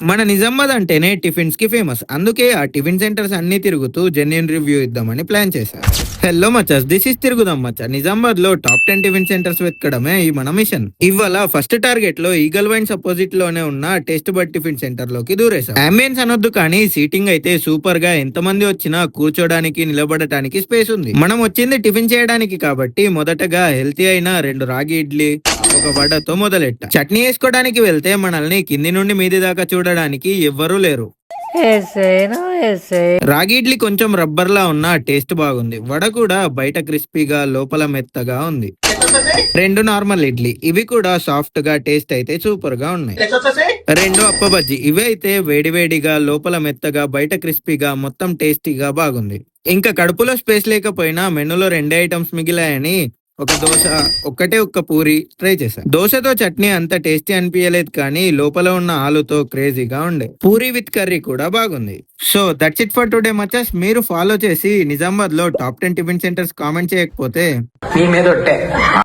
మన నిజామాబాద్ అంటేనే టిఫిన్స్ కి ఫేమస్. అందుకే ఆ టిఫిన్ సెంటర్స్ అన్ని తిరుగుతూ జెన్యూన్ రివ్యూ ఇద్దామని ప్లాన్ చేశారు. హలో మచాస్, దిస్ ఇస్ తిరుగుదాం మచ్చా. నిజామాబాద్ లో టాప్ 10 టిఫిన్ సెంటర్స్ వెతకడమే ఈ మన మిషన్. ఇవాళ ఫస్ట్ టార్గెట్ లో ఈగల్ వైన్స్ అపోజిట్ లోనే ఉన్న టేస్ట్ బడ్ టిఫిన్ సెంటర్ లోకి దూరేశాం. అంబియన్స్ అనొద్దు కానీ సీటింగ్ అయితే సూపర్ గా, ఎంతమంది వచ్చినా కూర్చోడానికి నిలబడటానికి స్పేస్ ఉంది. మనం వచ్చింది టిఫిన్ చేయడానికి కాబట్టి మొదటగా హెల్తీ అయిన 2 రాగి ఇడ్లీ, ఒక వడతో మొదలెట్ట. చట్నీ వేసుకోవడానికి వెళ్తే మనల్ని కింది నుండి మీది దాకా చూడడానికి ఎవ్వరూ లేరు. రాగి ఇడ్లీ కొంచెం రబ్బర్ లా ఉన్న టేస్ట్ బాగుంది. వడ కూడా బయట క్రిస్పీగా, లోపల మెత్తగా ఉంది. 2 నార్మల్ ఇడ్లీ, ఇవి కూడా సాఫ్ట్ గా, టేస్ట్ అయితే సూపర్ గా ఉన్నాయి. 2 అప్ప బజ్జీ, ఇవి అయితే వేడివేడిగా, లోపల మెత్తగా, బయట క్రిస్పీగా, మొత్తం టేస్టీగా బాగుంది. ఇంకా కడుపులో స్పేస్ లేకపోయినా మెనూలో 2 ఐటమ్స్ మిగిలాయని ఒక దోశ, ఒక్క పూరి ట్రై చేశాను. దోశతో చట్నీ అంత టేస్టీ అనిపించలేదు, కానీ లోపల ఉన్న ఆలుతో క్రేజీగా ఉండే. పూరి విత్ కర్రీ కూడా బాగుంది. So that's it for today మచస్. మీరు ఫాలో చేసి నిజామాబాద్ లో టాప్ 10 టిఫిన్ సెంటర్స్ కామెంట్ చేయకపోతే మీ మీద